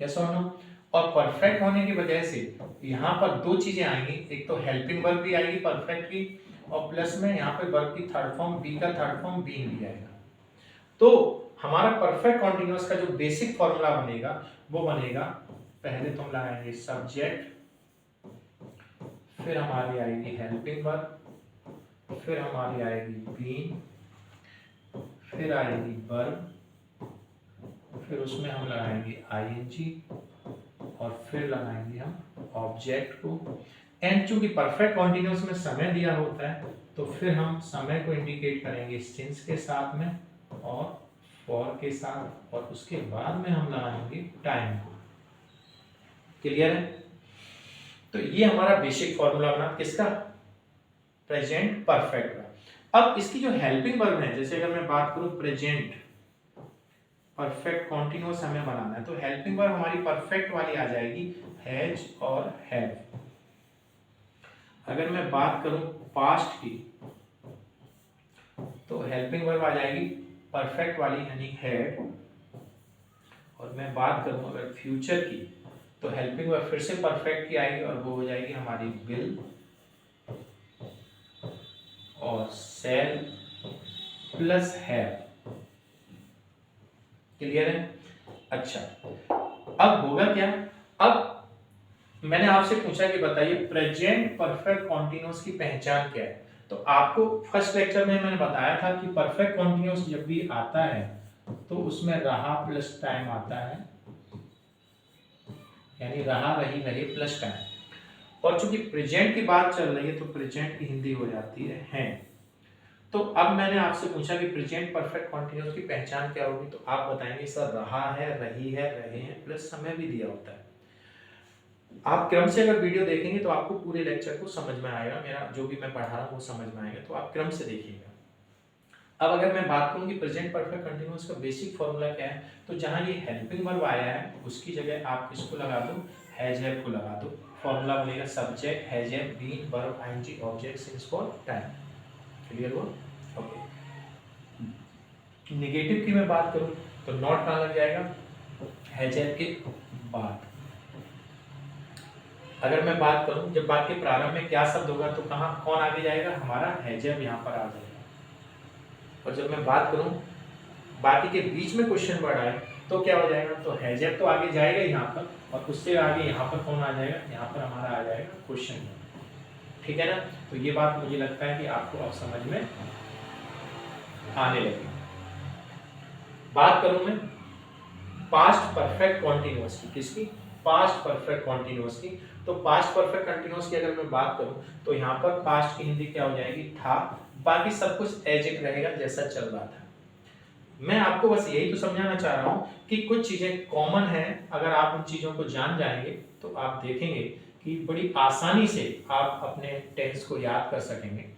Yes और no. और perfect होने की वजह से यहाँ पर दो चीजें आएंगी, एक तो हेल्पिंग वर्ब भी आएगी परफेक्ट की, और प्लस में यहाँ पे वर्ब की थर्ड फॉर्म बी का थर्ड फॉर्म बीइंग भी आएगा। तो हमारा परफेक्ट कॉन्टिन्यूअस का जो बेसिक फॉर्मूला बनेगा वो बनेगा, पहले तो हम लगाएंगे सब्जेक्ट, फिर हमारी आएगी हेल्पिंग वर्ब, फिर हमारी आएगी बीइंग, फिर आएगी वर्ब, फिर उसमें हम लगाएंगे आईएनजी, और फिर लगाएंगे हम ऑब्जेक्ट को। एंड चूंकि परफेक्ट कॉन्टिन्यूअस में समय दिया होता है तो फिर हम समय को इंडिकेट करेंगे सिंस के साथ में और फॉर के साथ, और उसके बाद में हम लगाएंगे टाइम को। क्लियर है? तो ये हमारा बेसिक फॉर्मूला बना किसका, प्रेजेंट परफेक्ट का। अब इसकी जो हेल्पिंग वर्ब है, जैसे अगर मैं बात करूं प्रेजेंट परफेक्ट कॉन्टिन्यूअस हमें बनाना है, तो हेल्पिंग वर्ब हमारी परफेक्ट वाली आ जाएगी हैज और हैव। अगर मैं बात करूं पास्ट की तो हेल्पिंग वर्ब आ जाएगी परफेक्ट वाली यानी हैड, और मैं बात करूं अगर फ्यूचर की तो हेल्पिंग वर्ब फिर से परफेक्ट की आएगी और वो हो जाएगी हमारी विल और सेल प्लस हैव। क्लियर है? अच्छा, अब होगा क्या, अब मैंने आपसे पूछा कि बताइए प्रेजेंट परफेक्ट कॉन्टिन्यूअस की पहचान क्या है। तो आपको फर्स्ट लेक्चर में मैंने बताया था कि परफेक्ट कॉन्टिन्यूअस जब भी आता है तो उसमें रहा प्लस टाइम आता है, यानी रहा रही रहे प्लस टाइम। और चूंकि प्रेजेंट की बात चल रही है तो प्रेजेंट की हिंदी हो जाती है। तो अब मैंने आपसे पूछा कि प्रेजेंट परफेक्ट कॉन्टिन्यूअस की पहचान क्या होगी, तो आप बताएंगे सर रहा है, रही है, रहे हैं, प्लस समय भी दिया होता है। आप क्रम से अगर वीडियो देखेंगे तो आपको पूरे लेक्चर को समझ में आएगा, मेरा जो भी मैं पढ़ा रहा हूँ वो समझ में आएगा, तो आप क्रम से देखिएगा। अब अगर मैं बात करूँ कि प्रेजेंट परफेक्ट कंटिन्यूअस का बेसिक फॉर्मूला क्या है, तो जहाँ ये हेल्पिंग वर्ब आया है उसकी जगह आप किसको लगा दो, हैज हैव को लगा दो। फॉर्मूला बनेगा subject has have been verb ING object since for time. Clear हुआ? ओके। नेगेटिव की मैं बात करूँ तो नॉट कहाँ लग जाएगा, हैज हैव के बाद। अगर मैं बात करूं जब वाक्य प्रारंभ में क्या शब्द होगा तो कहां कौन आगे जाएगा, हमारा हैजब यहां पर आ जाएगा। और जब मैं बात करूं बाकी के बीच में क्वेश्चन वर्ड आए तो क्या हो जाएगा, तो हैजब तो आगे जाएगा यहां पर, और उससे आगे यहां पर कौन आ जाएगा, यहां पर हमारा आ जाएगा क्वेश्चन। ठीक है ना? तो ये बात मुझे लगता है कि आपको अब समझ में आने लगी। बात करूं मैं पास्ट परफेक्ट कॉन्टिन्यूअस की, किसकी, पास्ट परफेक्ट कॉन्टिन्यूअस की। तो पास्ट परफेक्ट कंटिन्यूअस की अगर मैं बात करूं तो यहाँ पर पास्ट की हिंदी क्या हो जाएगी, था। बाकी सब कुछ एज इट रहेगा जैसा चल रहा था। मैं आपको बस यही तो समझाना चाह रहा हूं कि कुछ चीजें कॉमन है, अगर आप उन चीजों को जान जाएंगे तो आप देखेंगे कि बड़ी आसानी से आप अपने टेंस को याद कर सकेंगे।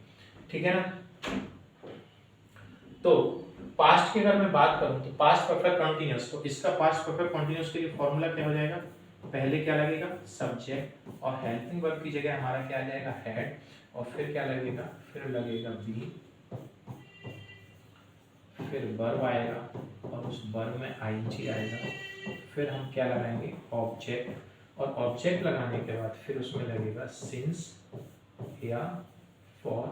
ठीक है ना? तो पास्ट की अगर मैं बात करूं तो पास्ट परफेक्ट कंटिन्यूअस, तो इसका पास्ट परफेक्ट कंटिन्यूअस के लिए फॉर्मूला क्या हो जाएगा, पहले क्या लगेगा सब्जेक्ट, और हेल्पिंग वर्ब की जगह हमारा क्या आ जाएगा हैड, और फिर क्या लगेगा, फिर लगेगा बी, फिर वर्ब आएगा और उस वर्ब में आईएनजी आएगा, फिर हम क्या लगाएंगे ऑब्जेक्ट, और ऑब्जेक्ट लगाने के बाद फिर उसमें लगेगा सिंस या फॉर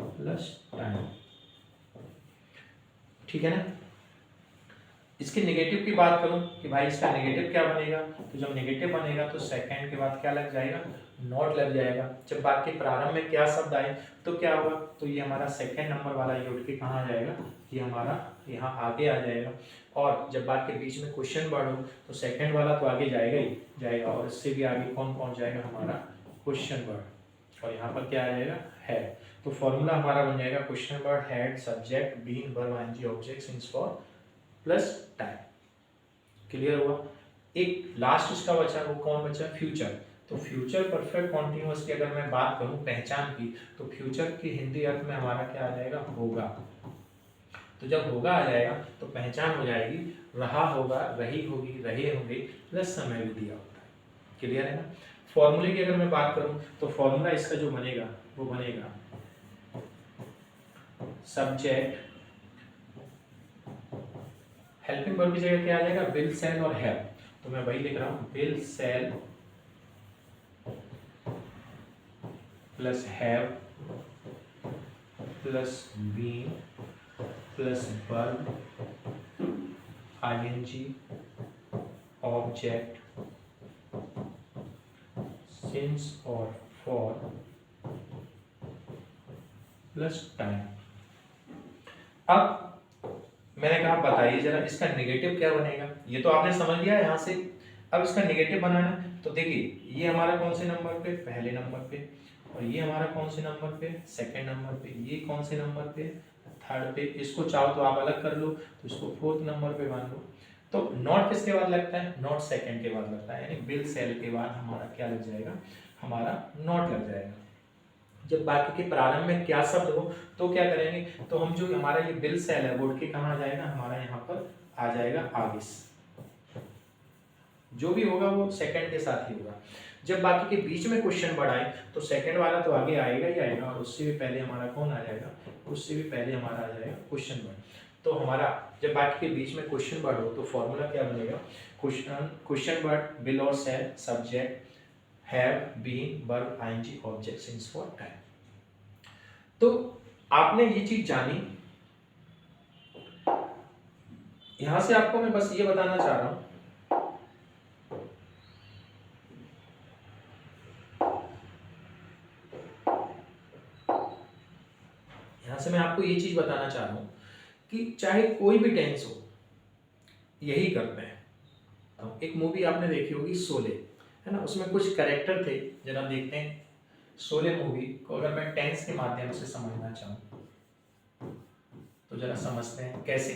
प्लस टाइम। ठीक है ना? इसके नेगेटिव की बात करूं कि भाई इसका नेगेटिव क्या बनेगा, तो जब नेगेटिव बनेगा तो सेकंड के बाद क्या लग जाएगा, नॉट लग जाएगा। जब वाक्य प्रारंभ में क्या शब्द आए तो क्या होगा, तो ये हमारा सेकंड नंबर वाला ये उठ के कहाँ आ जाएगा, ये हमारा यहाँ आगे आ जाएगा। और जब वाक्य बीच में क्वेश्चन वर्ड हो तो सेकंड वाला तो आगे जाएगा ही जाएगा, और इससे भी आगे कौन पहुंच जाएगा, हमारा क्वेश्चन वर्ड, और यहाँ पर क्या आ जाएगा है। तो फॉर्मूला हमारा बन जाएगा question word had subject been verb ING object since for plus time. Clear हुआ? एक लास्ट उसका बचा, वो कौन बचा, फ्यूचर। तो फ्यूचर परफेक्ट कॉन्टिन्यूअस की अगर मैं बात करूं पहचान की, तो फ्यूचर की हिंदी अर्थ में हमारा क्या आ जाएगा, होगा। तो जब होगा आ जाएगा तो पहचान हो जाएगी, रहा होगा, रही होगी, रहे होंगे, प्लस समय भी दिया होता है। क्लियर है ना? फॉर्मूले की अगर मैं बात करूं तो फॉर्मूला इसका जो बनेगा वो बनेगा सब्जेक्ट, हेल्पिंग वर्ब की जगह क्या आ जाएगा, विल सेल और हैव, तो मैं वही लिख रहा हूँ, will sell plus have plus been plus verb ING object since और फॉर प्लस टाइम। अब मैंने कहा बताइए जरा इसका नेगेटिव क्या बनेगा, ये तो आपने समझ लिया यहाँ से। अब इसका नेगेटिव बनाना है तो देखिए ये हमारा कौन से नंबर पे, पहले नंबर पे, और ये हमारा कौन से नंबर पे, सेकंड नंबर पे, ये कौन से नंबर पे, थर्ड पे। इसको चाहो तो आप अलग कर लो, तो इसको फोर्थ नंबर पे मान लो। तो नॉट किसके बाद लगता है, नॉट सेकंड के बाद लगता है, यानी विल सेल के बाद हमारा क्या लग जाएगा, हमारा नॉट लग जाएगा। जब वाक्य के प्रारंभ में क्या शब्द हो तो क्या करेंगे, तो हम जो हमारा ये विल सेल है वो उठ के कहाँ आ जाएगा, हमारा यहाँ पर आ जाएगा आगे से। जो भी होगा वो सेकंड के साथ ही होगा। जब बाकी के बीच में क्वेश्चन वर्ड आए तो सेकंड वाला तो आगे आएगा ही आएगा, और उससे भी पहले हमारा कौन आ जाएगा, उससे भी पहले हमारा आ जाएगा क्वेश्चन वर्ड। तो हमारा जब बाकी के बीच में क्वेश्चन वर्ड हो तो फॉर्मूला क्या बनेगा, क्वेश्चन वर्ड विल और sell subject have been verb ING object since for time. तो आपने ये चीज जानी। यहां से आपको मैं बस ये बताना चाह रहा हूं, यहां से मैं आपको ये चीज बताना चाह रहा हूं कि चाहे कोई भी टेंस हो यही करते हैं। तो एक मूवी आपने देखी होगी शोले, है ना, उसमें कुछ कैरेक्टर थे, जरा देखते हैं शोले मूवी को अगर मैं टेंस के माध्यम से समझना चाहूँ तो जरा समझते हैं कैसे।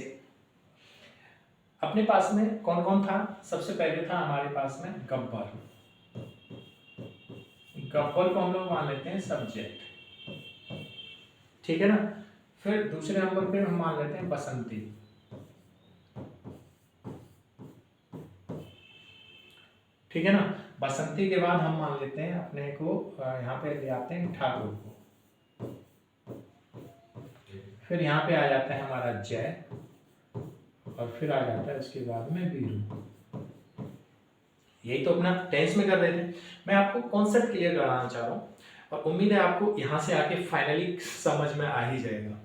अपने पास में कौन कौन था, सबसे पहले था हमारे पास में गब्बर। गब्बर को हम लोग मान लेते हैं सब्जेक्ट, ठीक है ना। फिर दूसरे नंबर पे हम मान लेते हैं बसंती, ठीक है ना। बसंती के बाद हम मान लेते हैं अपने को यहाँ पे ले आते हैं ठाकुर को, फिर यहाँ पे आ जाता है हमारा जय, और फिर आ जाता है उसके बाद में वीरू। यही तो अपना टेंस में कर रहे थे। मैं आपको कॉन्सेप्ट क्लियर कराना चाह रहा हूँ और उम्मीद है आपको यहाँ से आके फाइनली समझ में आ ही जाएगा।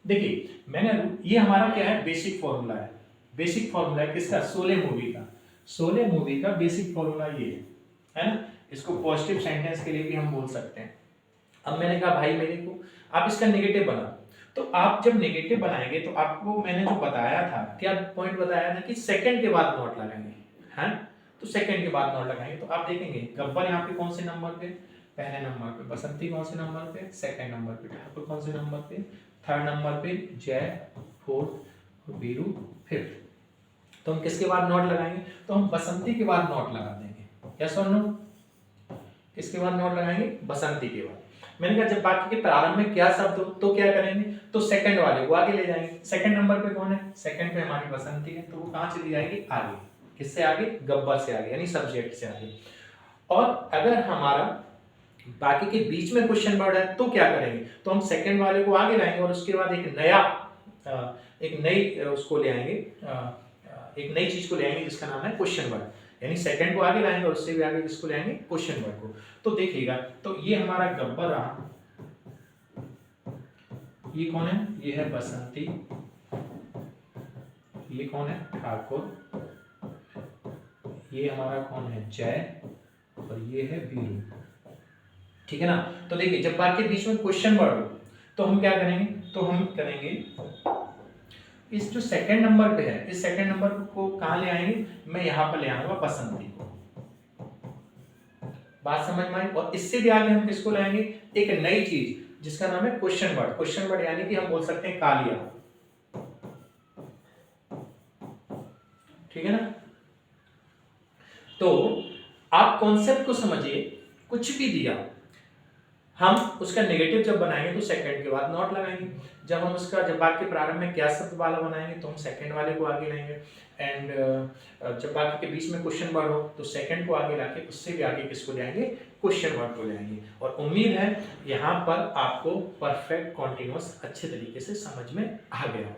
देखिए मैंने ये हमारा क्या है, बेसिक फॉर्मूला है। बेसिक फॉर्मूला है किसका, शोले मूवी का। शोले मूवी का बेसिक फॉर्मूला ये है ना। इसको पॉजिटिव सेंटेंस के लिए भी हम बोल सकते हैं। अब मैंने कहा भाई मेरे को आप इसका नेगेटिव बनाओ, तो आप जब नेगेटिव बनाएंगे तो आपको मैंने जो बताया था, क्या पॉइंट बताया था कि सेकंड के बाद नॉट लगाएंगे, हैं। तो सेकंड के बाद नॉट लगाएंगे तो आप देखेंगे गब्बर यहाँ पे कौन से नंबर पे, पहले नंबर पे, बसंती कौन से नंबर पे, सेकंड नंबर पे, ठाकुर कौन से नंबर पे, थर्ड नंबर पे, जय फोर्थ, वीरू फिफ्थ। तो हम किसके बाद नॉट लगाएंगे, तो हम बसंती के बाद नॉट लगा देंगे। यस और नो, किसके बाद नॉट लगाएंगे, बसंती के बाद। मैंने कहा जब वाक्य के प्रारंभ में क्या शब्द हो तो क्या करेंगे, तो सेकंड वाले को आगे ले जाएंगे। सेकंड नंबर पे कौन है, सेकंड पे हमारी बसंती है, तो वो कहां चली जाएगी, आगे। किससे आगे, गब्बर से आगे, यानी सब्जेक्ट से आगे। और अगर हमारा बाकी के बीच में क्वेश्चन वर्ड है तो क्या करेंगे, तो हम सेकंड वाले को आगे लाएंगे और उसके बाद एक नई उसको ले आएंगे, एक नई चीज को ले आएंगे जिसका नाम है क्वेश्चन वर्ड, यानी सेकंड को आगे लाएंगे और उससे भी आगे किसको ले आएंगे, क्वेश्चन वर्ड को। तो देखिएगा, तो ये हमारा गब्बर रहा, ये कौन है, ये है बसंती, ये कौन है, ठाकुर, ये हमारा कौन है, जय, और ये है वीरू, ठीक है ना। तो देखिए जब बात के बीच में क्वेश्चन वर्ड हो तो हम क्या करेंगे, तो हम करेंगे इस जो सेकंड नंबर पे है, इस सेकंड नंबर को कहां ले आएंगे, मैं यहां पर ले आऊंगा बसंती को। बात समझ में आई। और इससे भी आगे हम किसको लाएंगे, एक नई चीज जिसका नाम है क्वेश्चन वर्ड। क्वेश्चन वर्ड यानी कि हम बोल सकते हैं कालिया, ठीक है ना। तो आप कॉन्सेप्ट को समझिए, कुछ भी दिया हम उसका नेगेटिव जब बनाएंगे तो सेकंड के बाद नॉट लगाएंगे। जब हम उसका जब वाक्य के प्रारंभ में क्या शब्द वाला बनाएंगे तो हम सेकंड वाले को आगे लाएंगे। एंड जब वाक्य के बीच में क्वेश्चन वर्ड हो तो सेकंड को आगे लाके उससे भी आगे किसको ले आएंगे, क्वेश्चन वर्ड को ले आएंगे। और उम्मीद है यहाँ पर आपको परफेक्ट कॉन्टिन्यूअस अच्छे तरीके से समझ में आ गया।